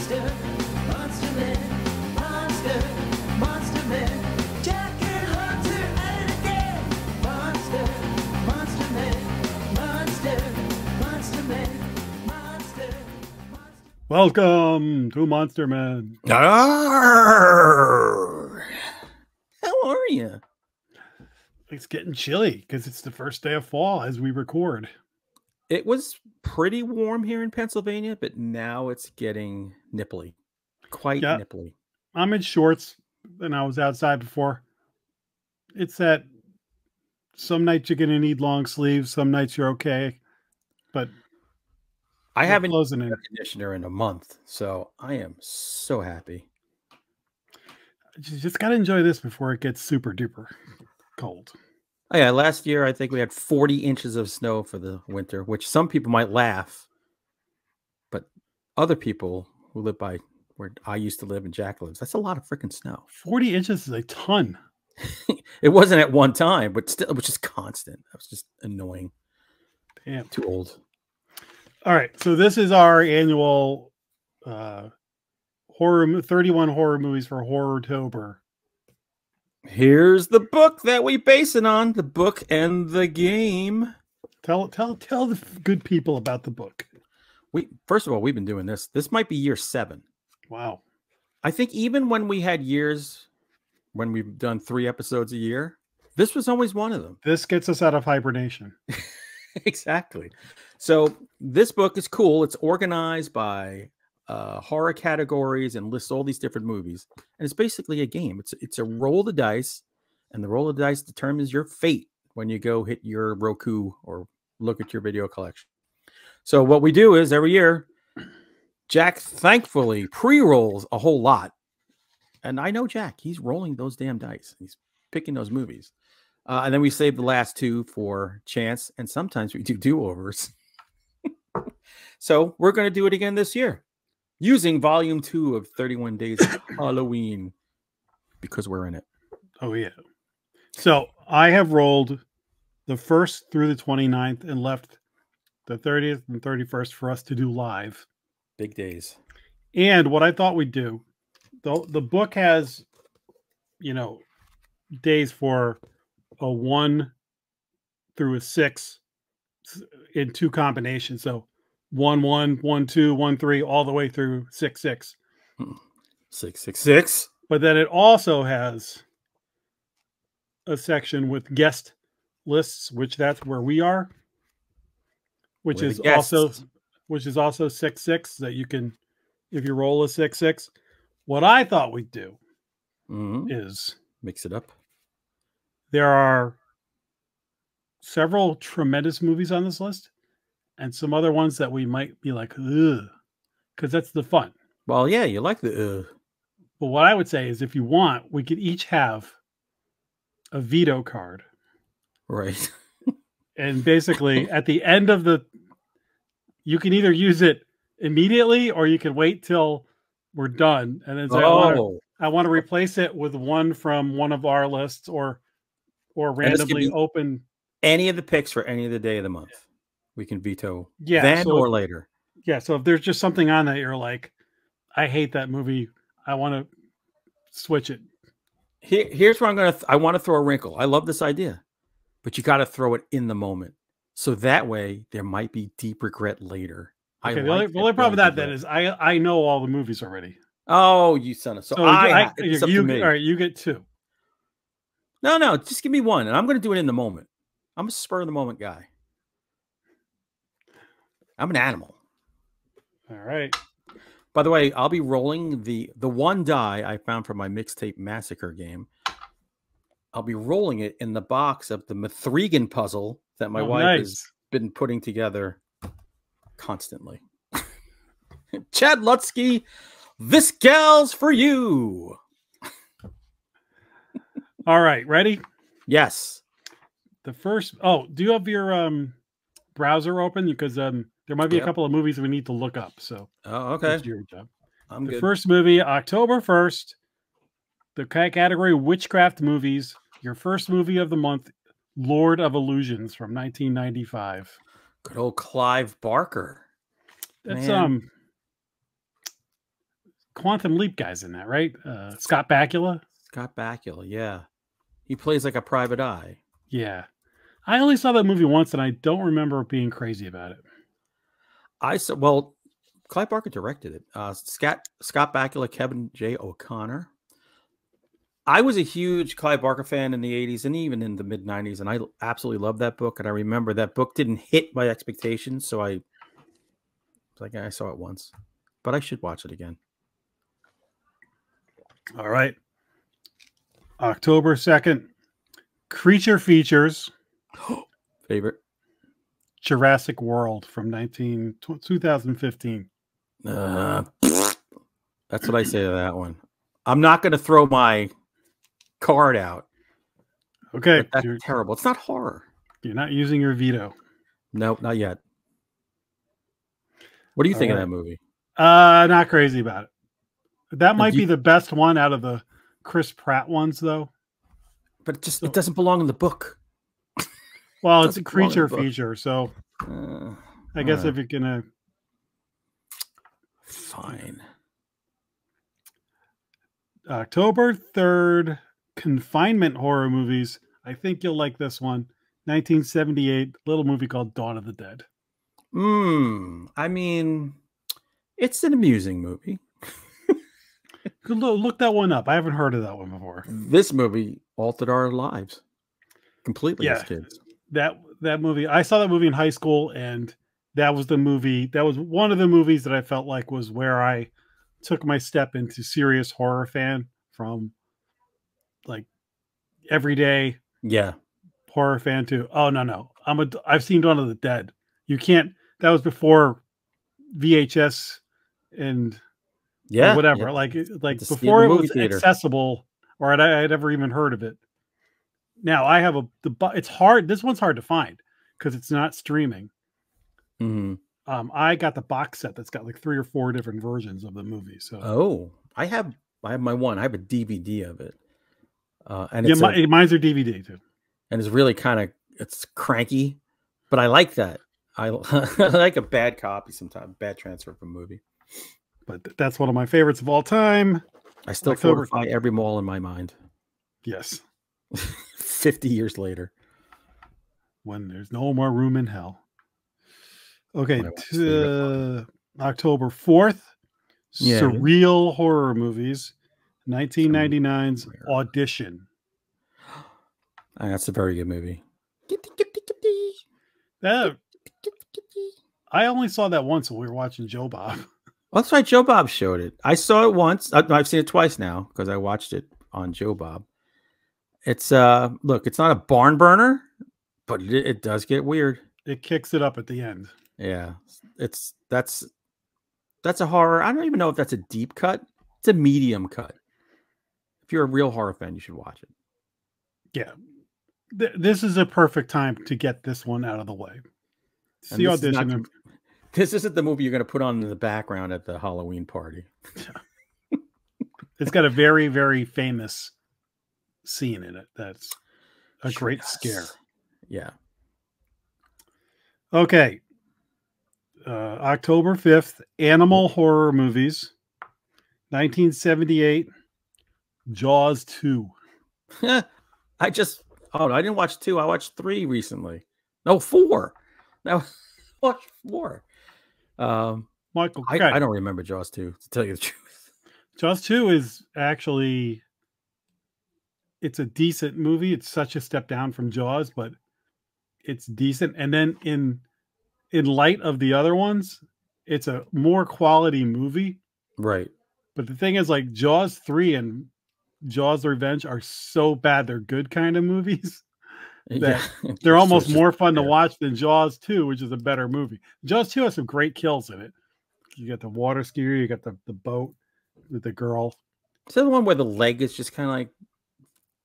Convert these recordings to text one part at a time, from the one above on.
Monster, Monster Man, Monster, Monster Man, Jack and Hunter at it again. Monster, Monster Man, Monster, Monster Man, Monster, Monster. Welcome to Monster Man. Arr! How are you? It's getting chilly because it's the first day of fall as we record. It was pretty warm here in Pennsylvania, but now it's getting nipply. Quite Yeah. nipply. I'm in shorts and I was outside before. It's that some nights you're going to need long sleeves. Some nights you're okay. But I haven't used closing in. air conditioner in a month, so I am so happy. You just got to enjoy this before it gets super duper cold. Oh, yeah, last year I think we had 40 inches of snow for the winter, which some people might laugh, but other people who live by where I used to live and Jack lives, that's a lot of freaking snow. 40 inches is a ton. It wasn't at one time, but still, it was just constant. That was just annoying. Damn. Too old. All right. So this is our annual 31 horror movies for Horrortober. Here's the book that we base it on, the book and the game. Tell the good people about the book. First of all, we've been doing this. This might be year 7. Wow. I think even when we had years when we've done 3 episodes a year, this was always one of them. This gets us out of hibernation. Exactly. So this book is cool. It's organized by horror categories and lists all these different movies. And it's basically a game. It's a roll of the dice, and the roll of the dice determines your fate when you go hit your Roku or look at your video collection. So what we do is every year, Jack thankfully pre-rolls a whole lot. And I know Jack, he's rolling those damn dice. He's picking those movies. And then we save the last 2 for chance. And sometimes we do do-overs. So we're going to do it again this year using volume 2 of 31 Days of Halloween because we're in it. Oh, yeah. So I have rolled the 1st through the 29th and left the 30th and 31st for us to do live. Big days. And what I thought we'd do, the book has, days for a 1 through a 6 in 2 combinations. So 1, 1, 1, 2, 1, 3, all the way through 6, 6. 666. But then it also has a section with guest lists, which that's where we are, which is also 6, 6 that you can, if you roll a 6, 6. What I thought we'd do is mix it up. There are several tremendous movies on this list and some other ones that we might be like, ugh, because that's the fun. Well, yeah, you like the But what I would say is if you want, we could each have a veto card. Right. And basically at the end of you can either use it immediately or you can wait till we're done. And then say, I want to replace it with one from one of our lists or randomly open any of the picks for any of the day of the month. We can veto or later. Yeah. So if there's just something on that you're like, I hate that movie, I want to switch it. Here's where I want to throw a wrinkle. I love this idea, but you got to throw it in the moment. So that way there might be deep regret later. Okay, the only problem with that then is I know all the movies already. Oh, you son of it's up to me. All right, you get 2. No, just give me 1, and I'm going to do it in the moment. I'm a spur of the moment guy. I'm an animal. All right. By the way, I'll be rolling the 1 die I found from my mixtape massacre game. I'll be rolling it in the box of the Mithrigan puzzle that my wife has been putting together constantly. Chad Lutsky, this gal's for you. All right, ready? Yes. The first. Oh, do you have your browser open? Because there might be a couple of movies we need to look up. So, okay. That's your job. I'm good. First movie, October 1st. The category witchcraft movies. Your first movie of the month, Lord of Illusions from 1995. Good old Clive Barker. That's Quantum Leap guy's in that, right? Scott Bakula. Scott Bakula, yeah. He plays like a private eye. Yeah. I only saw that movie once, and I don't remember being crazy about it. Well, Clive Barker directed it. Scott Bakula, Kevin J. O'Connor. I was a huge Clive Barker fan in the 80s and even in the mid 90s, and I absolutely loved that book. And I remember that book didn't hit my expectations, so I saw it once, but I should watch it again. All right. October 2nd, Creature Features. Favorite? Jurassic World from 2015. That's what I say to that one. I'm not going to throw my card out. Okay. But that's terrible. It's not horror. You're not using your veto. Nope, not yet. What do you think of that movie? Not crazy about it. That might be the best one out of the Chris Pratt ones, though. But it doesn't belong in the book. Well, it's a creature feature, so I guess if you're gonna, fine. October 3rd, confinement horror movies. I think you'll like this one. 1978, little movie called Dawn of the Dead. I mean, it's an amusing movie. Look that one up. I haven't heard of that one before. This movie altered our lives completely as kids. That movie, I saw that movie in high school, and that was the movie. That was one of the movies that I felt like was where I took my step into serious horror fan from, like, everyday horror fan to no. I've seen Dawn of the Dead. You can't. That was before VHS and whatever. Like before it was accessible, or I'd ever even heard of it. Now I have it's hard. This one's hard to find because it's not streaming. I got the box set that's got like 3 or 4 different versions of the movie. So I have my one. I have a DVD of it. And mine's are DVD too. And it's really it's cranky, but I like that. I like a bad copy sometimes, bad transfer of a movie. But that's one of my favorites of all time. I still fortify every mall in my mind. Yes. 50 years later. When there's no more room in hell. Okay. October 4th. Surreal horror movies. 1999's Audition. That's a very good movie. I only saw that once when we were watching Joe Bob. Well, that's right. Joe Bob showed it. I saw it once. I've seen it twice now because I watched it on Joe Bob. It's look, it's not a barn burner, but it does get weird. It kicks it up at the end. Yeah, that's a horror. I don't even know if that's a deep cut. It's a medium cut. If you're a real horror fan, you should watch it. Yeah, this is a perfect time to get this one out of the way. See Audition. This isn't the movie you're going to put on in the background at the Halloween party. It's got a very, very famous scene in it. That's a great scare. Yeah. Okay. October 5th, animal horror movies. 1978, Jaws 2. I didn't watch 2. I watched 3 recently. No, 4. Now watch 4. Michael, I don't remember Jaws 2, to tell you the truth. Jaws 2 is actually, it's a decent movie. It's such a step down from Jaws, but it's decent. And then in light of the other ones, it's a more quality movie. Right. But the thing is, like, Jaws 3 and Jaws the Revenge are so bad they're good kind of movies. They're almost more fun to watch than Jaws 2, which is a better movie. Jaws 2 has some great kills in it. You got the water skier, you got the boat with the girl. Is that the one where the leg is just kind of like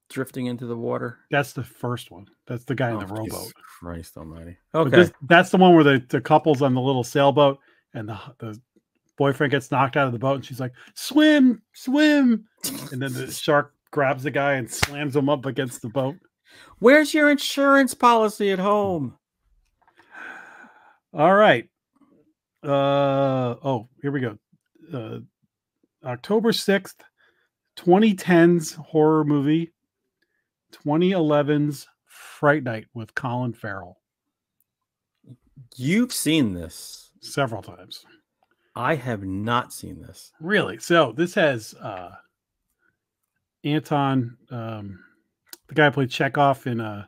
drifting into the water? That's the first one. That's the guy in the rowboat. Jesus Christ almighty. Okay. That's the one where the couple's on the little sailboat and the boyfriend gets knocked out of the boat and she's like, swim, swim. And then the shark grabs the guy and slams him up against the boat. Where's your insurance policy at home? All right. Here we go. October 6th, 2010's horror movie, 2011's Fright Night with Colin Farrell. You've seen this several times. I have not seen this. Really? So this has Anton, the guy who played Chekhov in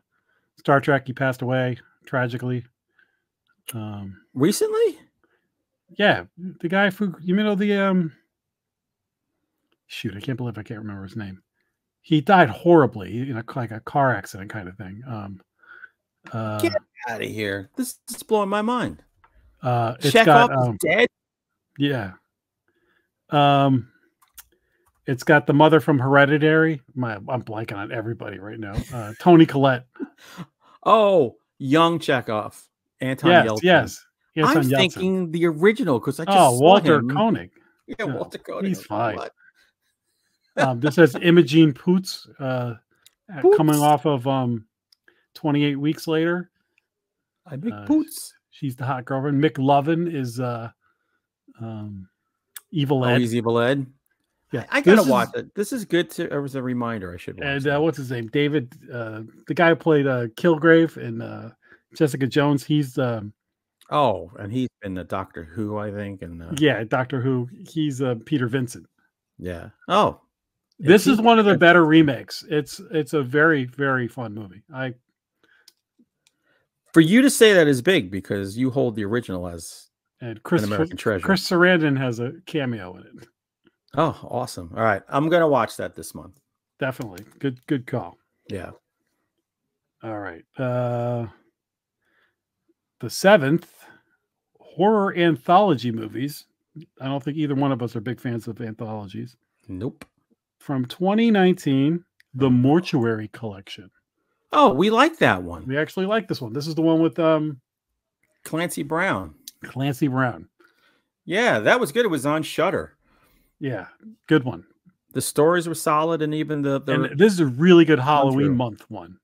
Star Trek. He passed away tragically. Recently? Yeah, the guy who, you know, the shoot, I can't believe I can't remember his name. He died horribly in like a car accident kind of thing. Get out of here! This is blowing my mind. It's Chekhov got is dead. Yeah. It's got the mother from Hereditary. I'm blanking on everybody right now. Toni Collette. Oh, young Chekhov. Anton Yelchin. Yes. I'm Yelchin. thinking the original because I just saw Walter him. Koenig. Yeah, No, Walter Koenig. he's fine. This has Imogene Poots coming off of 28 Weeks Later. I make Poots. She's the hot girlfriend. Mick Lovin is Evil Ed. He's Evil Ed. Yeah, I gotta watch it. This is good to as a reminder. I should watch. And what's his name? David, the guy who played Kilgrave and Jessica Jones. He's and he's been the Doctor Who, I think. And yeah, Doctor Who. He's Peter Vincent. Yeah. Oh, this is one of the better remakes. It's a very, very fun movie. For you to say that is big because you hold the original as an American treasure. Chris Sarandon has a cameo in it. Oh, awesome. All right. I'm going to watch that this month. Definitely. Good call. Yeah. All right. The 7th, horror anthology movies. I don't think either one of us are big fans of anthologies. Nope. From 2019, The Mortuary Collection. Oh, we like that one. We actually like this one. This is the one with Clancy Brown. Clancy Brown. Yeah, that was good. It was on Shudder. Yeah, good one. The stories were solid, and even and this is a really good Halloween month one.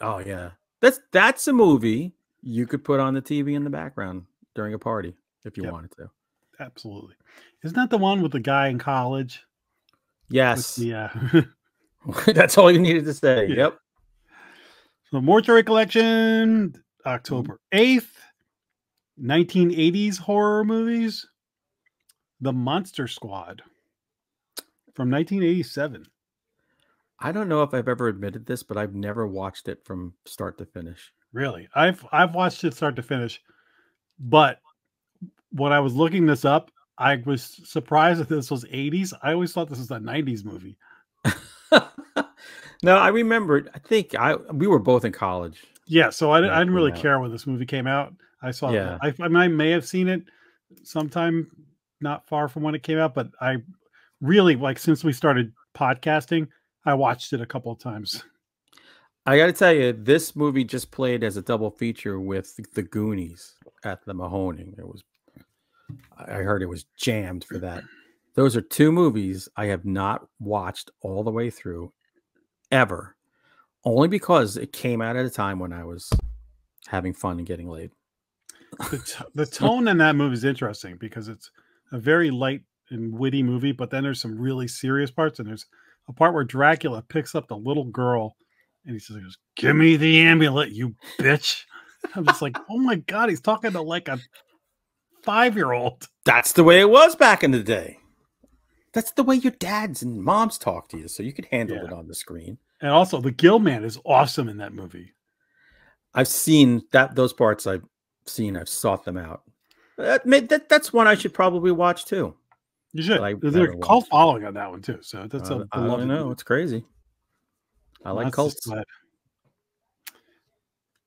Oh yeah, that's a movie you could put on the TV in the background during a party if you wanted to. Absolutely. Isn't that the one with the guy in college? Yes. Yeah. That's all you needed to say. Yeah. Yep. So Mortuary Collection, October 8th. 1980s horror movies. The Monster Squad from 1987. I don't know if I've ever admitted this, but I've never watched it from start to finish. Really? I've watched it start to finish, but when I was looking this up, I was surprised that this was 80s. I always thought this was a 90s movie. No, I remember. I think we were both in college. Yeah, so I didn't really care when this movie came out. I saw it. I may have seen it sometime not far from when it came out, but I really, like, since we started podcasting, I watched it a couple of times. I got to tell you, this movie just played as a double feature with The Goonies at the Mahoning. I heard it was jammed for that. Those are two movies I have not watched all the way through ever, only because it came out at a time when I was having fun and getting laid. The tone in that movie is interesting because it's a very light and witty movie, but then there's some really serious parts, and there's a part where Dracula picks up the little girl and he says, "Give me the amulet, you bitch." I'm just like, oh my God, he's talking to like a 5-year-old. That's the way it was back in the day. That's the way your dads and moms talk to you, so you could handle it on the screen. And also, the Gill Man is awesome in that movie. I've seen those parts. I've sought them out. That's one I should probably watch too. You should. There's a cult following on that one too. So that's I don't know. It's crazy. I like cults.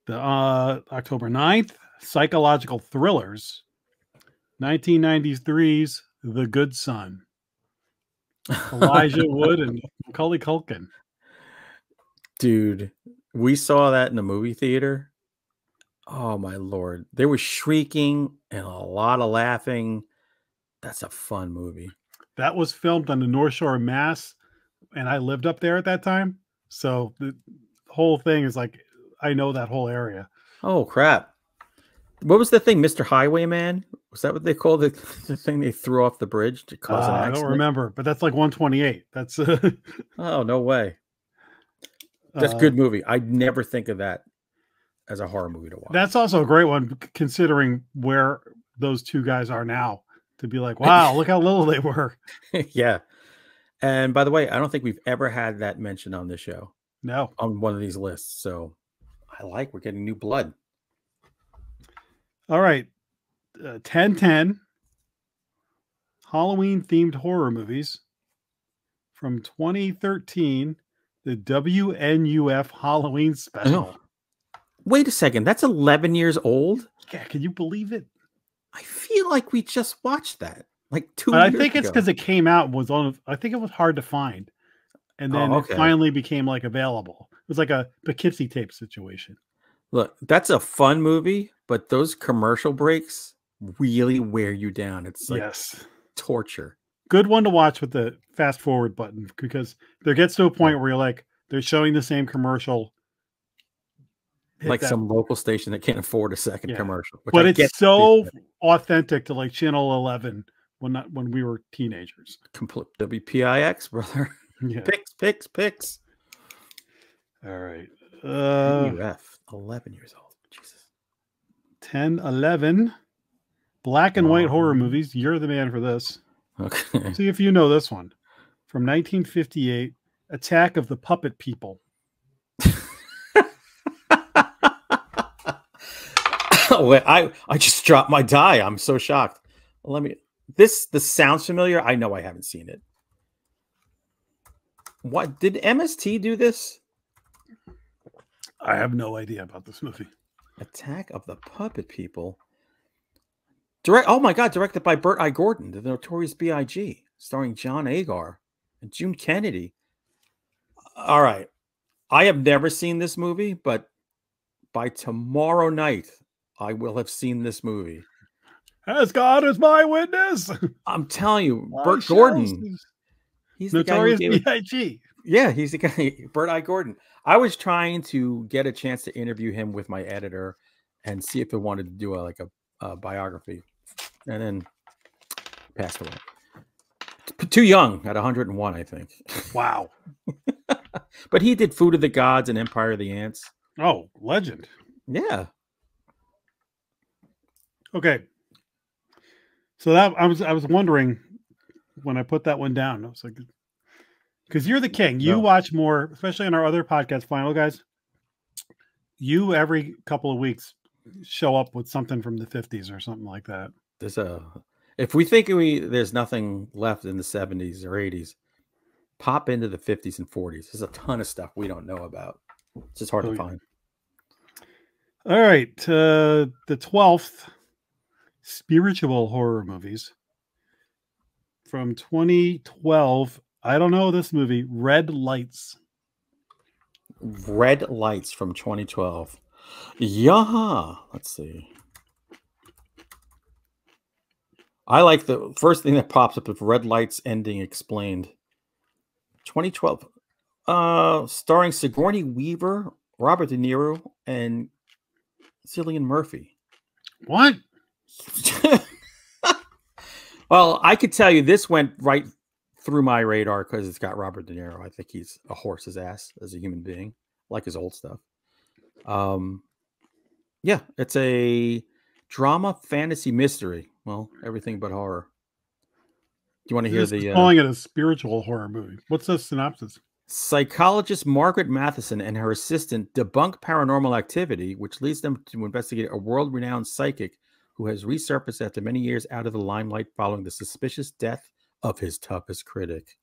The October 9th, psychological thrillers. 1993's The Good Son. Elijah Wood and Macaulay Culkin. Dude, we saw that in the movie theater. Oh my Lord. There was shrieking and a lot of laughing. That's a fun movie. That was filmed on the North Shore of Mass, and I lived up there at that time. So the whole thing is like, I know that whole area. Oh crap. What was the thing, Mr. Highwayman? Was that what they called it? The thing they threw off the bridge to cause an accident? I don't remember, but that's like 128. That's oh, no way. That's a good movie. I'd never think of that as a horror movie to watch. That's also a great one, considering where those two guys are now. To be like, wow, look how little they were. Yeah. And by the way, I don't think we've ever had that mentioned on this show. No. On one of these lists. So we're getting new blood. All right. 1010 Halloween themed horror movies from 2013, the WNUF Halloween special. Oh. Wait a second, that's 11 years old? Yeah, can you believe it? I feel like we just watched that like 2 years ago. I think it's because it came out and was on. I think it was hard to find, and then it finally became like available. It was like a Poughkeepsie tape situation. Look, that's a fun movie, but those commercial breaks really wear you down. It's like torture. Good one to watch with the fast forward button, because there gets to a point where you're like, they're showing the same commercial. Like some local station that can't afford a second commercial. But it's so authentic to like Channel 11 when we were teenagers. Complete WPIX, brother. Yeah. Picks. All right. UF, 11 years old. Jesus. 10, 11. Black and white horror movies. You're the man for this. Okay. See if you know this one. From 1958, Attack of the Puppet People. Wait, I just dropped my die. I'm so shocked. This sounds familiar. I know I haven't seen it. What did MST do this? I have no idea about this movie. Attack of the Puppet People. Oh my God, directed by Burt I. Gordon, the Notorious B.I.G., starring John Agar and June Kennedy. All right. I have never seen this movie, but by tomorrow night, I will have seen this movie. As God is my witness. I'm telling you, Burt Gordon. He's Notorious B.I.G. Yeah, he's the guy, Burt I. Gordon. I was trying to get a chance to interview him with my editor and see if they wanted to do a biography, and then passed away. Too young at 101, I think. Wow. But he did Food of the Gods and Empire of the Ants. Oh, legend. Yeah. Okay. So that I was wondering when I put that one down. I was like, because you're the king. You watch more, especially on our other podcast, Final Guys. You every couple of weeks show up with something from the 50s or something like that. If we think there's nothing left in the 70s or 80s, pop into the 50s and 40s. There's a ton of stuff we don't know about. It's just hard to find. All right. The 12th spiritual horror movies from 2012. I don't know this movie. Red Lights. Red Lights from 2012. Yeah. Let's see. I like the first thing that pops up with Red Lights ending explained. 2012. Starring Sigourney Weaver, Robert De Niro, and Cillian Murphy. What? Well, I could tell you this went right through my radar because it's got Robert De Niro. I think he's a horse's ass as a human being, like his old stuff. Yeah, it's a drama, fantasy, mystery. Well, everything but horror. Do you want to hear the calling it a spiritual horror movie? What's the synopsis? Psychologist Margaret Matheson and her assistant debunk paranormal activity, which leads them to investigate a world-renowned psychic who has resurfaced after many years out of the limelight following the suspicious death of his toughest critic.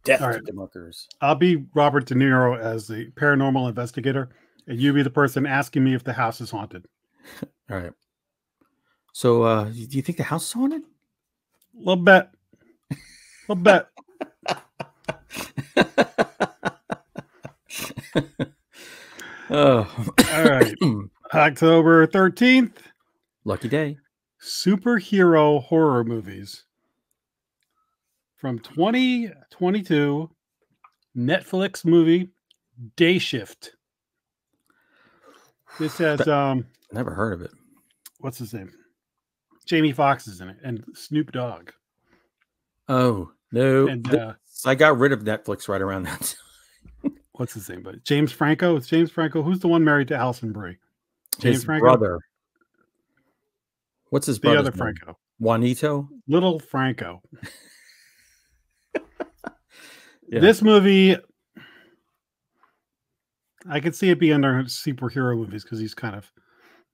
Death to debunkers. I'll be Robert De Niro as the paranormal investigator, and you be the person asking me if the house is haunted. All right. So, do you think the house is haunted? A little bit. A little bit. Oh. All right. October 13th. Lucky day. Superhero horror movies. From 2022, Netflix movie Day Shift. This has never heard of it. what's his name? Jamie Foxx is in it, and Snoop Dogg. Oh no! And I got rid of Netflix right around that time. What's his name? But James Franco. It's James Franco. Who's the one married to Alison Brie? James His Franco. brother. What's his brother's The other name? Franco. Juanito. Little Franco. Yeah. This movie, I could see it being under superhero movies because he's kind of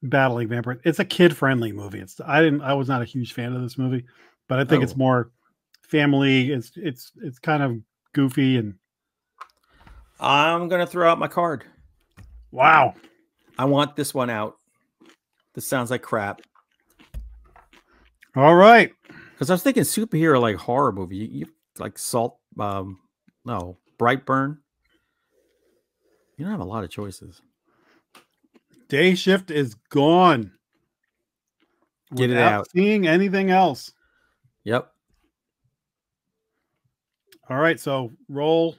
battling vampires. It's a kid-friendly movie. I was not a huge fan of this movie, but I think it's more family. It's kind of goofy, and I'm gonna throw out my card. wow. I want this one out. This sounds like crap. All right. Because I was thinking superhero like horror movie. You like Brightburn. You don't have a lot of choices. Day Shift is gone. Get it out. Seeing anything else. Yep. All right. So roll.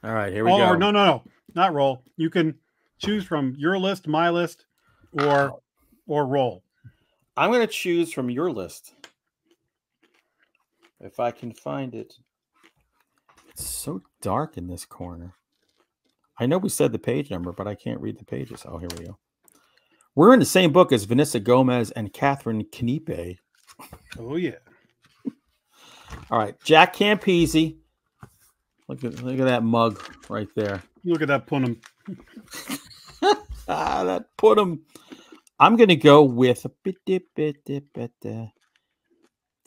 All right. Here we go. No. Not roll. You can choose from your list, my list, or roll. I'm going to choose from your list. If I can find it. It's so dark in this corner. I know we said the page number, but I can't read the pages. Oh, here we go. We're in the same book as Vanessa Gomez and Catherine Knipe. Oh, yeah. All right. Jack Campese. Look at that mug right there. Look at that Punim. That Punim. I'm going to go with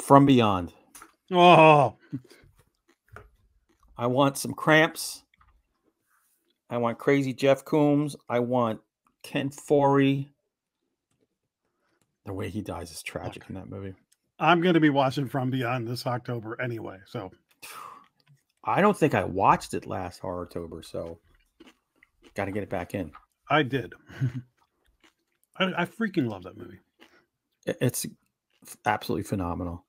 From Beyond. Oh. I want some Cramps. I want Crazy Jeff Coombs. I want Ken Foree. The way he dies is tragic in that movie. I'm going to be watching From Beyond this October anyway. So I don't think I watched it last Horrortober, so got to get it back in. I did. I freaking love that movie. It's absolutely phenomenal.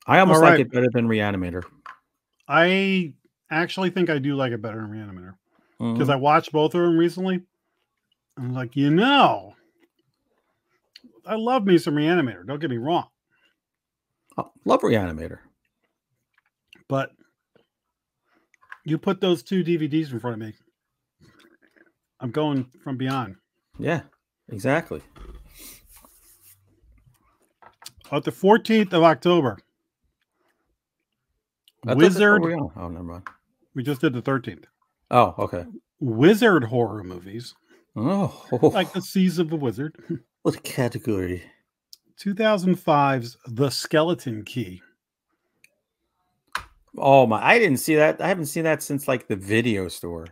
I almost like it better than Reanimator. I actually think I do like it better than Reanimator because I watched both of them recently. I'm like, I love me some Reanimator. Don't get me wrong. Oh, love Reanimator. But you put those two DVDs in front of me. I'm going From Beyond. Yeah, exactly. On the 14th of October. Wizard. Oh, never mind. We just did the 13th. Oh, okay. Wizard horror movies. Oh, like The Seas of the Wizard. What category? 2005's The Skeleton Key. Oh my! I didn't see that. I haven't seen that since like the video store,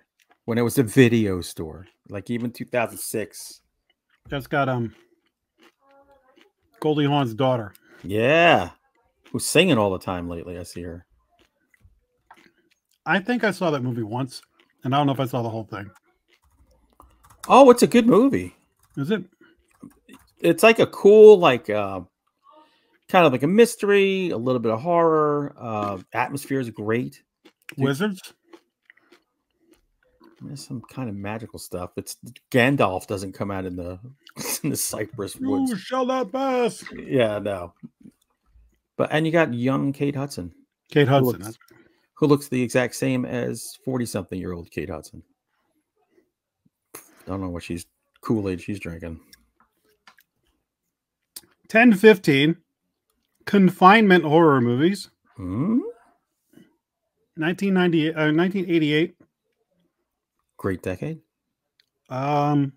when it was a video store, like even 2006. That's got Goldie Hawn's daughter. Yeah, who's singing all the time lately. I see her. I think I saw that movie once, and I don't know if I saw the whole thing. Oh, it's a good movie. Is it? It's like a cool, like kind of like a mystery, a little bit of horror. Atmosphere is great. Wizards? There's some kind of magical stuff. It's Gandalf doesn't come out in the cypress woods. You shall not pass. Yeah, no. And you got young Kate Hudson. Kate Hudson. Who looks the exact same as 40-something-year-old Kate Hudson. Don't know what Kool-Aid she's drinking. 10-15 confinement horror movies. 1988. Great decade. I'll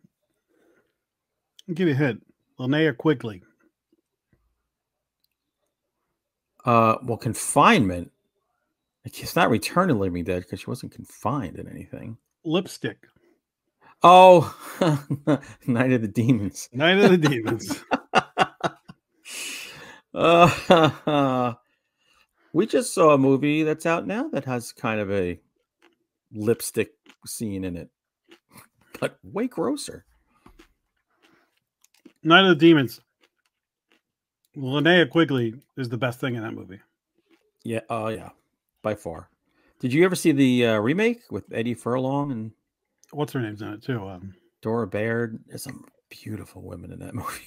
give you a hint. Linnea Quigley. Well, confinement. It's not Return of the Living Dead because she wasn't confined in anything. Lipstick. Oh, Night of the Demons. Night of the Demons. We just saw a movie that's out now that has kind of a lipstick scene in it, but way grosser. Night of the Demons. Linnea Quigley is the best thing in that movie. Yeah. Oh, yeah. By far. Did you ever see the remake with Eddie Furlong and what's her name's in it too? Dora Baird? There's some beautiful women in that movie.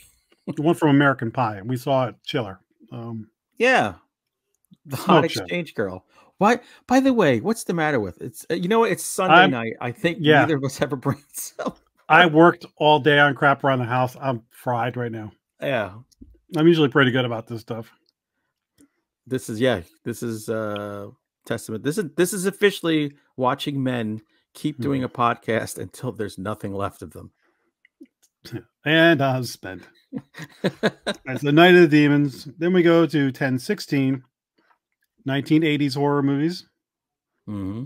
The one from American Pie. We saw it, Chiller. Yeah, the hot Smoke show. exchange girl. Why? By the way, what's the matter with it's? You know, it's Sunday night. I think neither of us have a brain cell. I worked all day on crap around the house. I'm fried right now. Yeah, I'm usually pretty good about this stuff. This is testament. This is officially watching men keep doing a podcast until there's nothing left of them. And husband. That's the Night of the Demons. Then we go to 1016, 1980s horror movies. Mm-hmm.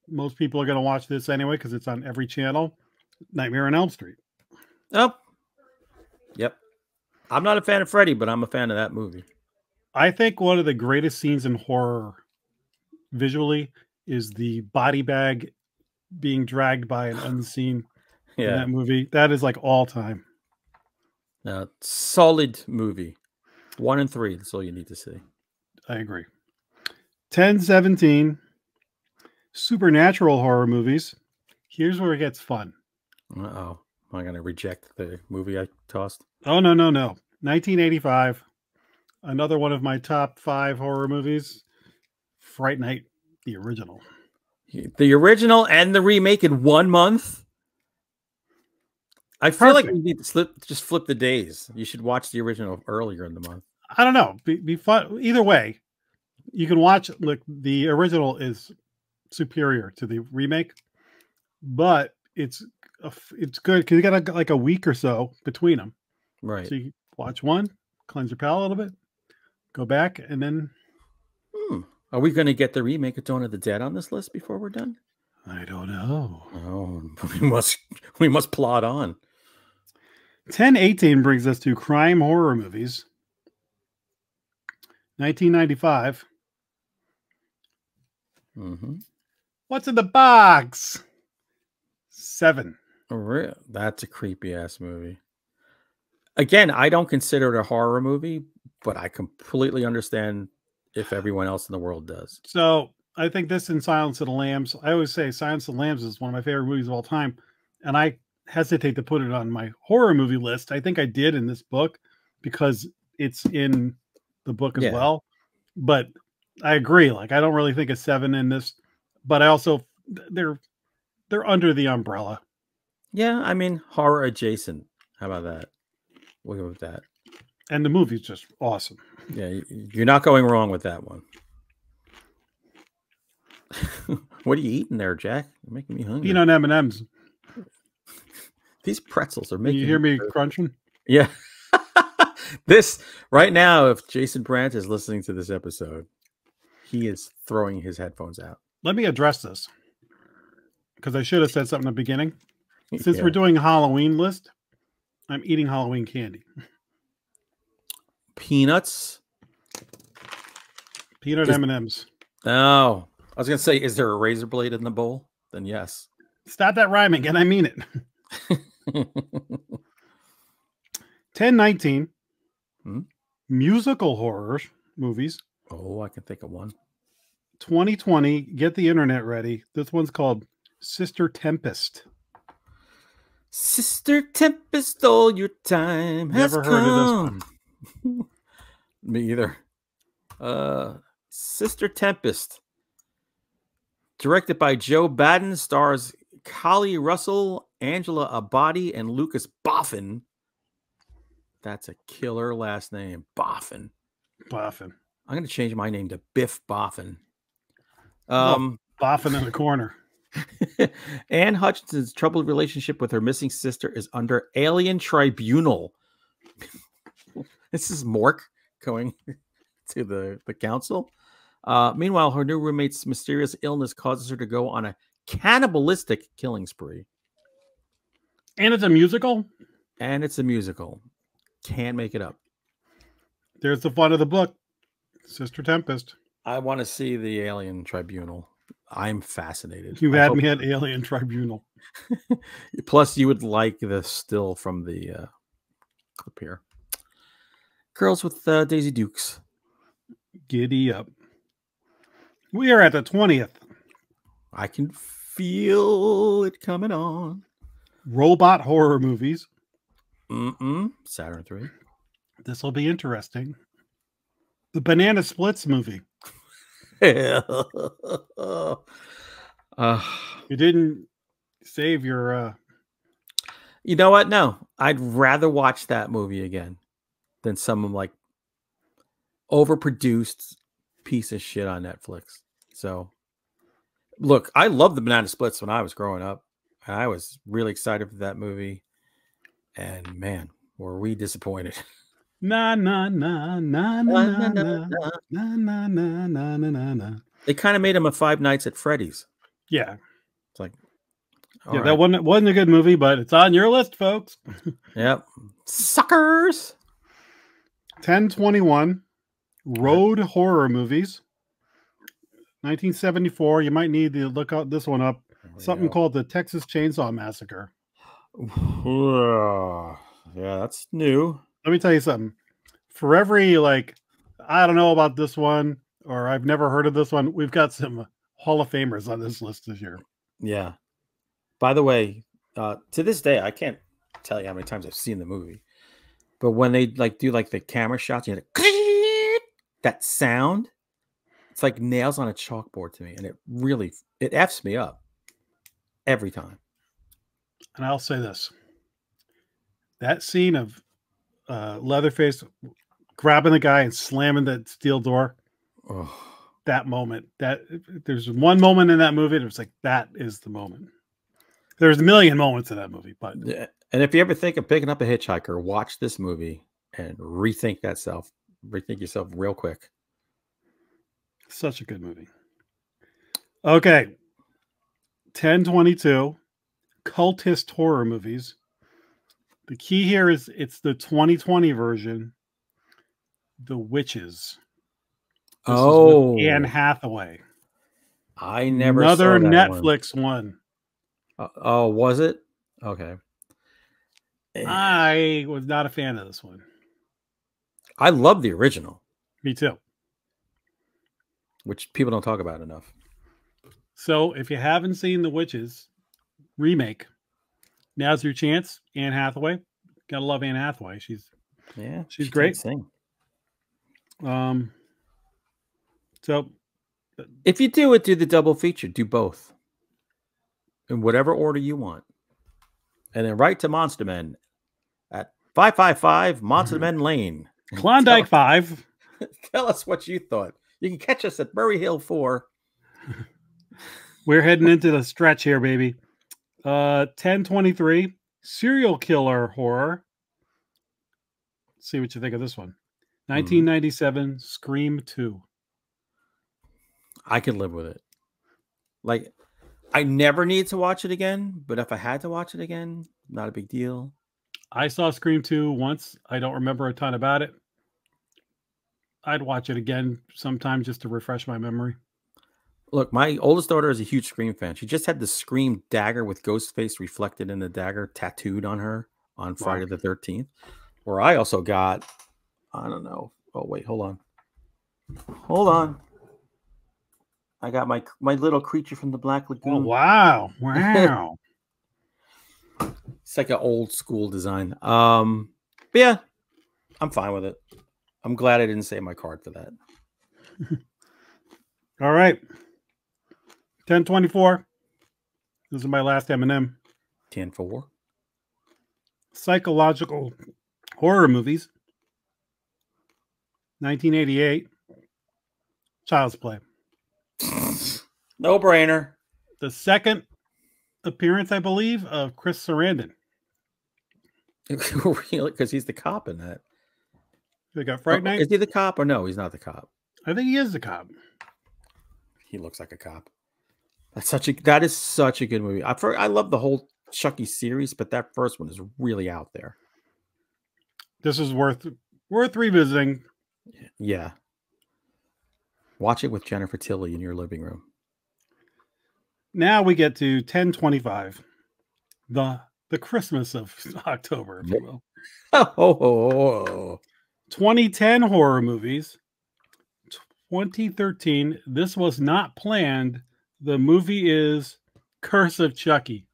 Most people are going to watch this anyway because it's on every channel. Nightmare on Elm Street. Oh, yep. I'm not a fan of Freddy, but I'm a fan of that movie. I think one of the greatest scenes in horror visually is the body bag being dragged by an unseen in that movie. That is like all time. Solid movie. 1 and 3. That's all you need to see. I agree. 1017 supernatural horror movies. Here's where it gets fun. Uh-oh. Am I going to reject the movie I tossed? Oh, no. 1985. Another one of my top 5 horror movies. Fright Night, the original. The original and the remake in 1 month? I feel like we need to just flip the days. You should watch the original earlier in the month. I don't know. Be fun. Either way, you can watch. Look, the original is superior to the remake, but it's good because you got like a week or so between them. Right. So you watch one, cleanse your palate a little bit, go back, and then. Are we going to get the remake of Dawn of the Dead on this list before we're done? I don't know. Oh, we must plod on. 1018 brings us to crime horror movies. 1995. Mm-hmm. What's in the box? 7. That's a creepy ass movie. Again, I don't consider it a horror movie, but I completely understand if everyone else in the world does. So I think this and Silence of the Lambs. I always say Silence of the Lambs is one of my favorite movies of all time, and I hesitate to put it on my horror movie list. I think I did in this book because it's in the book as well. But I agree. Like, I don't really think a 7 in this, but I also they're under the umbrella. Yeah, I mean horror adjacent. How about that? We'll go with that. And the movie's just awesome. Yeah, you're not going wrong with that one. What are you eating there, Jack? You're making me hungry. Peanut M&Ms. These pretzels are making. You hear me crunching? Yeah. This right now, if Jason Brandt is listening to this episode, he is throwing his headphones out. Let me address this because I should have said something in the beginning. Since we're doing a Halloween list, I'm eating Halloween candy. Peanuts. Peanut M&Ms. Oh, I was going to say, is there a razor blade in the bowl? Then yes. Stop that rhyming, and I mean it. 1019. Musical horror movies. Oh, I can think of one. 2020. Get the internet ready. This one's called Sister Tempest. Sister Tempest, all your time has Never heard come. of this one. Me either. Sister Tempest. Directed by Joe Baden, stars Kali Russell, Angela Abadi, and Lucas Boffin. That's a killer last name. Boffin. Boffin. I'm going to change my name to Biff Boffin. Boffin in the corner. Anne Hutchinson's troubled relationship with her missing sister is under alien tribunal. This is Mork going to the council. Meanwhile, her new roommate's mysterious illness causes her to go on a cannibalistic killing spree. And it's a musical? And it's a musical. Can't make it up. There's the fun of the book. Sister Tempest. I want to see the alien tribunal. I'm fascinated. You had me at Alien Tribunal. Plus, you would like the still from the clip here. Girls with Daisy Dukes. Giddy up. We are at the 20th. I can feel it coming on. Robot horror movies. Saturn 3. This will be interesting. The Banana Splits movie. You You didn't save your... You know what? No, I'd rather watch that movie again than some like overproduced piece of shit on Netflix. So, look, I loved the Banana Splits when I was growing up. And I was really excited for that movie. And man, were we disappointed. Na na na na na na na na na na na na na. They kind of made him a Five Nights at Freddy's. Yeah. It's like, Yeah, that wasn't a good movie, but it's on your list, folks. Yep. Suckers. 1021 Road Horror Movies. 1974. You might need to look out this one up. Something called the Texas Chainsaw Massacre. Yeah, that's new. Let me tell you something. For every, like, I don't know about this one, or I've never heard of this one, we've got some Hall of Famers on this list this year. Yeah. By the way, to this day, I can't tell you how many times I've seen the movie, but when they like do like the camera shots, you know, that sound, it's like nails on a chalkboard to me, and it F's me up every time. And I'll say this: that scene of Leatherface grabbing the guy and slamming that steel door, that moment, that there's one moment in that movie, and it was like, that is the moment. There's a million moments in that movie, but and if you ever think of picking up a hitchhiker, watch this movie and rethink yourself real quick. Such a good movie. Okay. 1022 cultist horror movies. The key here is it's the 2020 version. The Witches. This is with Anne Hathaway. I never Another saw that Netflix one. Oh, was it? Okay. I was not a fan of this one. I love the original. Me too. Which people don't talk about enough. So if you haven't seen The Witches remake, now's your chance. Anne Hathaway. Gotta love Anne Hathaway. She's great. Sing. So if you do the double feature, do both. In whatever order you want. And then write to Monster Men at 555 Monster Men Lane. Klondike 5. Tell us what you thought. You can catch us at Murray Hill 4. We're heading into the stretch here, baby. 1023 serial killer horror. Let's see what you think of this one. 1997 Scream 2. I could live with it. Like, I never need to watch it again, but if I had to watch it again, not a big deal. I saw Scream 2 once. I don't remember a ton about it. I'd watch it again sometime just to refresh my memory. Look, my oldest daughter is a huge Scream fan. She just had the Scream dagger with Ghostface reflected in the dagger tattooed on her on Friday the 13th. Where I also got, I don't know. Oh, wait, hold on. Hold on. I got my little creature from the Black Lagoon. Oh, wow. Wow. It's like an old school design. But yeah, I'm fine with it. I'm glad I didn't save my card for that. All right. 1024. This is my last M&M. 10-4. Psychological horror movies. 1988. Child's Play. No brainer. The second appearance, I believe, of Chris Sarandon. Really? Because he's the cop in that. They got Fright Night. Is he the cop or no? He's not the cop. I think he is the cop. He looks like a cop. That is such a good movie. I love the whole Chucky series, but that first one is really out there. This is worth revisiting. Yeah. Watch it with Jennifer Tilly in your living room. Now we get to 1025. The Christmas of October, if you will. Oh. 2010 horror movies. 2013. This was not planned. The movie is Curse of Chucky.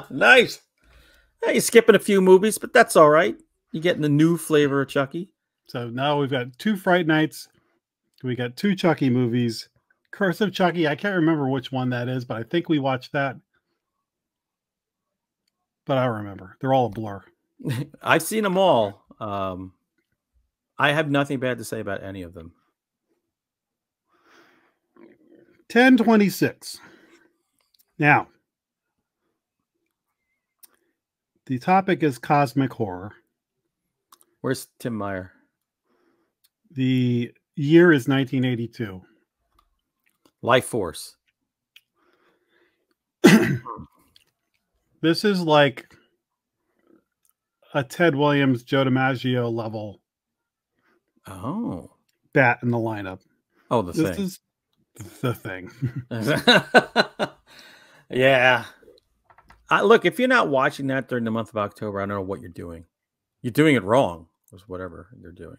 Nice. Yeah, you're skipping a few movies, but that's all right. You're getting the new flavor of Chucky. So now we've got 2 Fright Nights. We got 2 Chucky movies. Curse of Chucky. I can't remember which one that is, but I think we watched that. But I don't remember. They're all a blur. I've seen them all. I have nothing bad to say about any of them. 1026. Now, the topic is cosmic horror. Where's Tim Meyer? The year is 1982. Life Force. This is like a Ted Williams, Joe DiMaggio level bat in the lineup. Oh, this This is the thing. Yeah. Look, if you're not watching that during the month of October, I don't know what you're doing. You're doing it wrong, or whatever you're doing.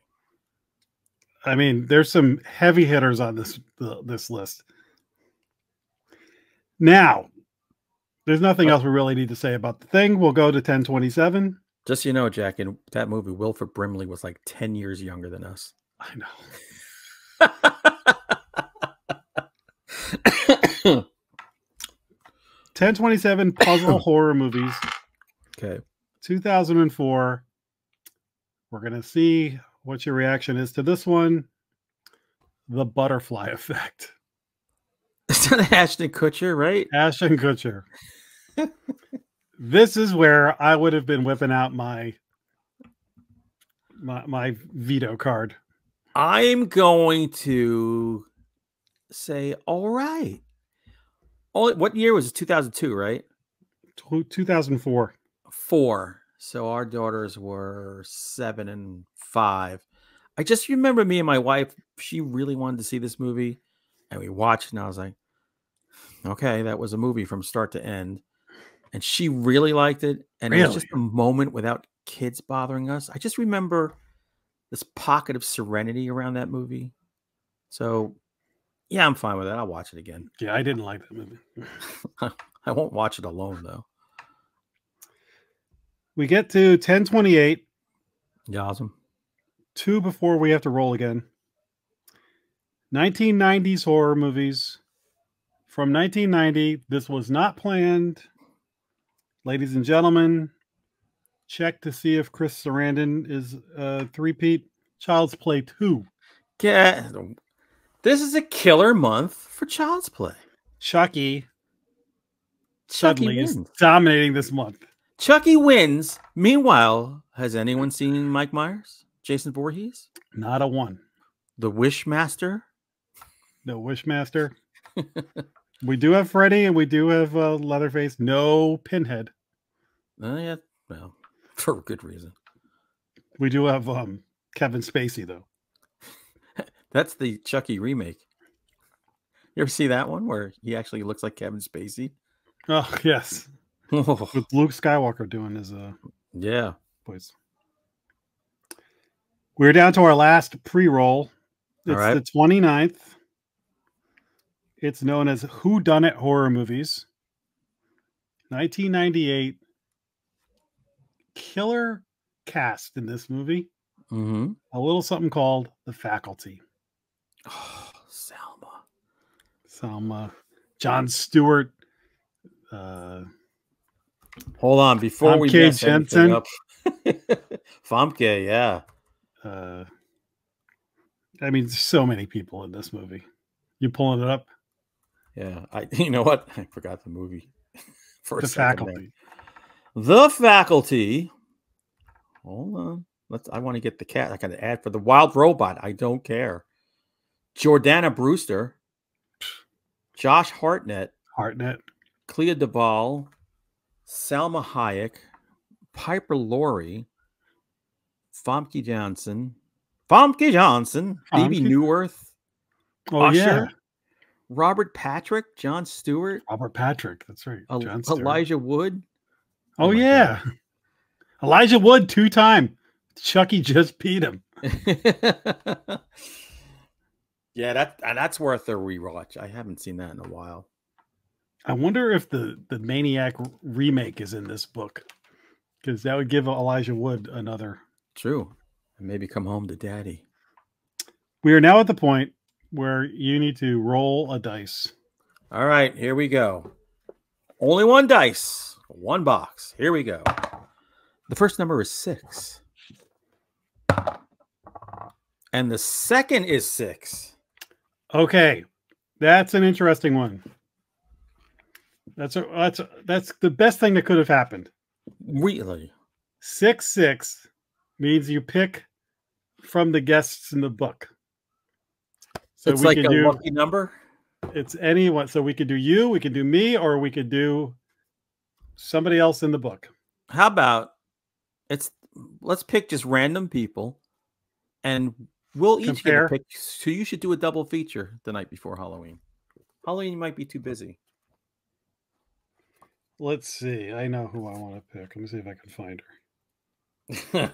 I mean, there's some heavy hitters on this list. Now, there's nothing else we really need to say about the thing. We'll go to 1027. Just so you know, Jack, in that movie, Wilford Brimley was like 10 years younger than us. I know. 1027 puzzle horror movies. Okay. 2004. We're going to see what your reaction is to this one. The Butterfly Effect. Is that Ashton Kutcher, right? Ashton Kutcher. This is where I would have been whipping out my veto card. I'm going to say, all right. What year was it? 2002, right? 2004. 4. So our daughters were 7 and 5. I just remember me and my wife, she really wanted to see this movie. And we watched, and I was like, okay, that was a movie from start to end. And she really liked it. And it was just a moment without kids bothering us. I just remember this pocket of serenity around that movie. So, yeah, I'm fine with that. I'll watch it again. Yeah, I didn't like that movie. I won't watch it alone, though. We get to 1028. Yeah, awesome. 2 before we have to roll again. 1990s horror movies. From 1990, this was not planned. Ladies and gentlemen, check to see if Chris Sarandon is three-peat. Child's Play 2. Yeah, this is a killer month for Child's Play. Chucky suddenly is wins. dominating this month. Chucky wins. Meanwhile, has anyone seen Mike Myers? Jason Voorhees? Not a one. The Wishmaster? No Wishmaster. We do have Freddy and we do have Leatherface. No Pinhead. Yeah, well, for good reason. We do have Kevin Spacey, though. That's the Chucky remake. You ever see that one where he actually looks like Kevin Spacey? Oh, yes. With Luke Skywalker doing his voice. We're down to our last pre-roll. It's the 29th. It's known as Whodunit Horror Movies. 1998. Killer cast in this movie. Mm-hmm. A little something called The Faculty. Oh, Selma. John Stewart. Hold on, before we mess anything up. Famke, yeah. I mean, so many people in this movie. You pulling it up? Yeah. You know what? I forgot the movie. For The Faculty. The Faculty. Hold on. I want to get the cat. I got to add for the Wild Robot. I don't care. Jordana Brewster. Josh Hartnett. Clea Duvall. Salma Hayek. Piper Laurie. Famke Johnson. Phoebe Newirth. Oh, Usher, yeah. Robert Patrick. John Stewart. Robert Patrick. That's right. John Stewart. Elijah Wood. Oh yeah. God. Elijah Wood 2-time. Chucky just beat him. Yeah, that's worth a rewatch. I haven't seen that in a while. I wonder if the Maniac remake is in this book, because that would give Elijah Wood another. True. And maybe come home to daddy. We are now at the point where you need to roll a dice. All right, here we go. Only one dice, one box. Here we go. The first number is 6. And the second is 6. Okay. That's an interesting one. That's the best thing that could have happened. Really? 6-6 means you pick from the guests in the book. So it's we like could a do, lucky number? It's anyone. So we could do you, we could do me, or we could do somebody else in the book. How about let's pick just random people and we'll each Compare. get a pick. So you should do a double feature the night before Halloween. Halloween might be too busy. Let's see. I know who I want to pick. Let me see if I can find her.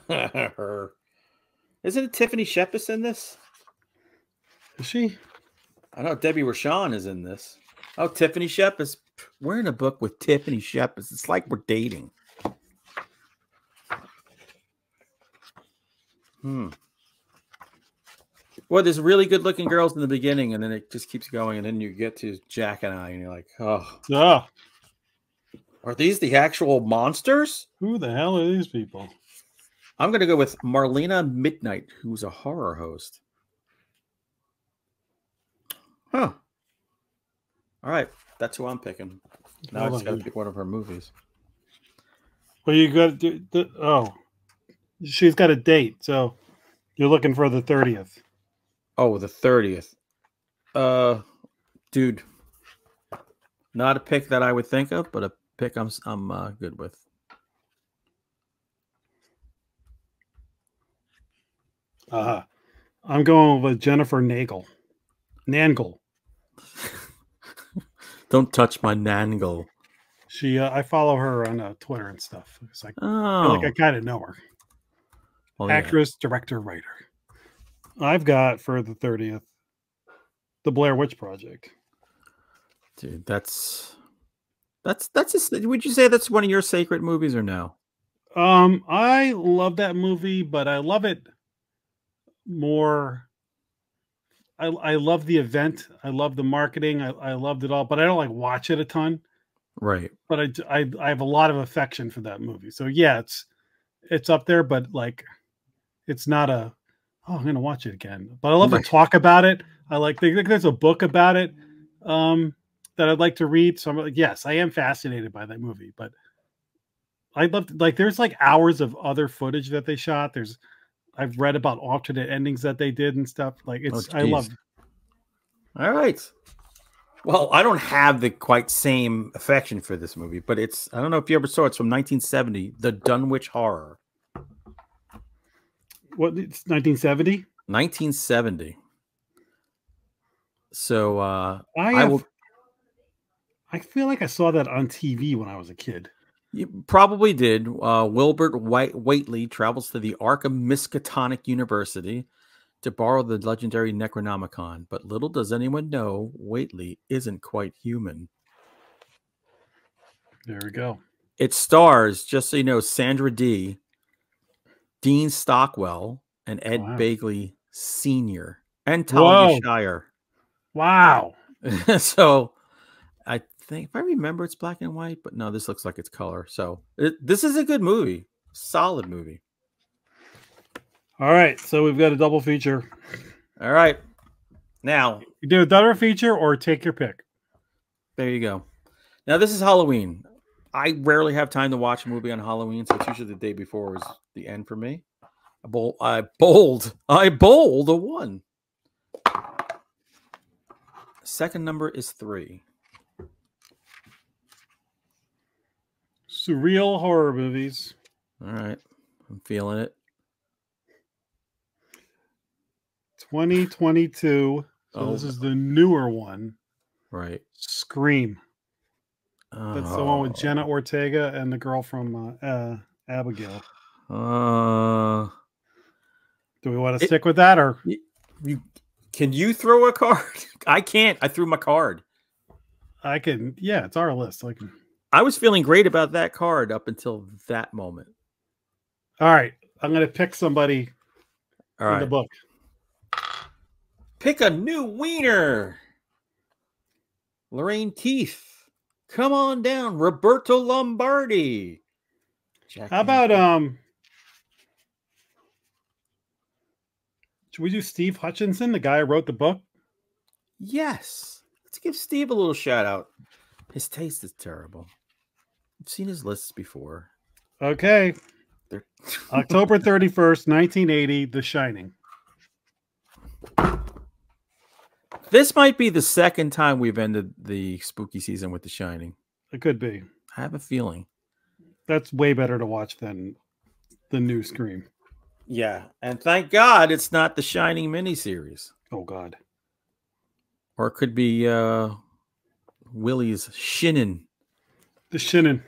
Her. Isn't it Tiffany Shepis in this? Is she? I know Debbie Rashawn is in this. Oh, Tiffany Shepis. We're in a book with Tiffany Shepis. It's like we're dating. Well, there's really good looking girls in the beginning, and then it just keeps going, and then you get to Jack and I, and you're like, oh. Are these the actual monsters? Who the hell are these people? I'm going to go with Marlena Midnight, who's a horror host. Huh. All right. That's who I'm picking. Now I just got to pick one of her movies. Well, you got to do she's got a date, so you're looking for the 30th. Oh, the 30th. Dude. Not a pick that I would think of, but a pick I'm good with. I'm going with Jennifer Nangle. Don't touch my Nangle. She, I follow her on Twitter and stuff. It's like, I kind of know her. Well, actress, director, writer. I've got for the 30th, the Blair Witch Project. Dude, that's would you say that's one of your sacred movies or no? I love that movie, but I love it more. I love the event. I love the marketing. I loved it all, but I don't like watch it a ton. Right. But I have a lot of affection for that movie. So yeah, it's up there, but like it's not I'm gonna watch it again. But I love to talk about it. I think there's a book about it that I'd like to read. So I'm like, yes, I am fascinated by that movie. But I love there's like hours of other footage that they shot. I've read about alternate endings that they did and stuff. Like I love it. All right. Well, I don't have the quite same affection for this movie, but I don't know if you ever saw it. It's from 1970, The Dunwich Horror. What? It's 1970? 1970. So I feel like I saw that on TV when I was a kid. You probably did. Wilbert Whately travels to the Arkham Miskatonic University to borrow the legendary Necronomicon, but little does anyone know Whately isn't quite human. There we go. It stars, just so you know, Sandra Dee, Dean Stockwell, and Ed Begley Sr. and Talia Shire. Wow. So I think, if I remember, it's black and white, but no, this looks like it's color. So this is a good movie. Solid movie. All right. So we've got a double feature. All right. Now, you do a double feature or take your pick. There you go. Now, this is Halloween. I rarely have time to watch a movie on Halloween, so it's usually the day before is the end for me. I bowled a 1. Second number is 3. Surreal horror movies. All right. I'm feeling it. 2022. So this is the newer one. Right. Scream. That's the one with Jenna Ortega and the girl from Abigail. Do we want to stick with that, or can you throw a card? I can't. I threw my card. I can. Yeah, it's our list. I can. I was feeling great about that card up until that moment. All right, I'm gonna pick somebody in the book. Pick a new wiener. Lorraine Keith. Come on down. Roberto Lombardi. How about should we do Steve Hutchison, the guy who wrote the book? Yes. Let's give Steve a little shout out. His taste is terrible. I've seen his lists before. Okay. October 31st, 1980, The Shining. This might be the second time we've ended the spooky season with The Shining. It could be. I have a feeling. That's way better to watch than the new Scream. Yeah. And thank God it's not the Shining miniseries. Oh, God. Or it could be Willie's Shinin. The Shinin.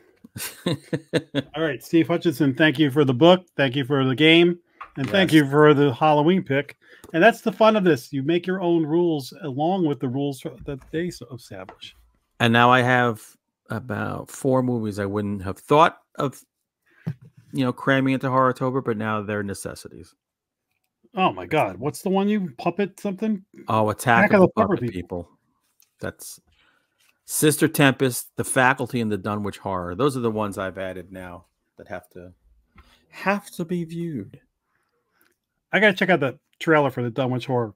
All right, Steve Hutchison, thank you for the book. Thank you for the game. And thank you for the Halloween pick. And that's the fun of this. You make your own rules along with the rules that they establish. And now I have about 4 movies I wouldn't have thought of, cramming into Horrortober, but now they're necessities. Oh my God. What's the one you puppet something? Oh, Attack of the Puppet People. That's Sister Tempest, The Faculty, and The Dunwich Horror. Those are the ones I've added now that have to be viewed. I gotta check out the trailer for The Dunwich Horror.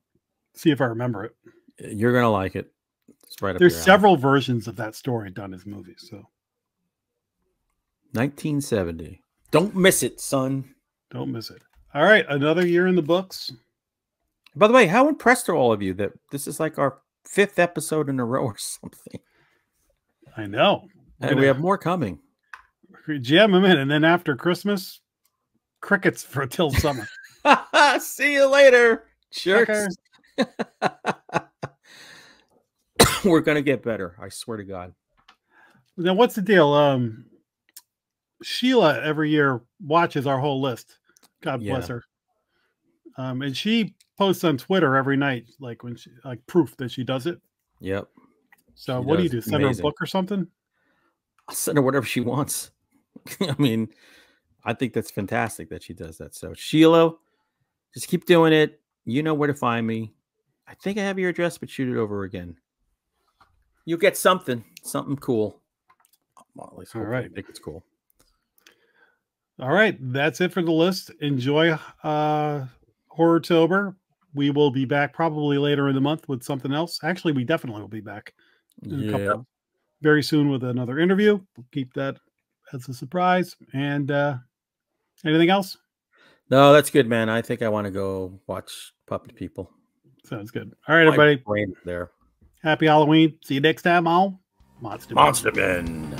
See if I remember it. You're gonna like it. It's right up There's your alley. several versions of that story done as movies. So 1970. Don't miss it, son. Don't miss it. All right, another year in the books. By the way, how impressed are all of you that this is like our 5th episode in a row or something? I know. And we have more coming. Jam them in, and then after Christmas, crickets for till summer. See you later, jerks. We're gonna get better. I swear to God. Now, what's the deal? Sheila every year watches our whole list. God bless her. And she posts on Twitter every night, like when she proof that she does it. Yep. So what do you do? Send her a book or something? I'll send her whatever she wants. I mean, I think that's fantastic that she does that. So Sheila, just keep doing it. You know where to find me. I think I have your address, but shoot it over again. You'll get something cool. Well, at least all right. I think it's cool. All right. That's it for the list. Enjoy Horrortober. We will be back probably later in the month with something else. Actually, we definitely will be back very soon with another interview. We'll keep that as a surprise. And anything else? No, that's good, man. I think I want to go watch Puppet People. Sounds good. All right, everybody. Brain there. Happy Halloween. See you next time on Monster Men.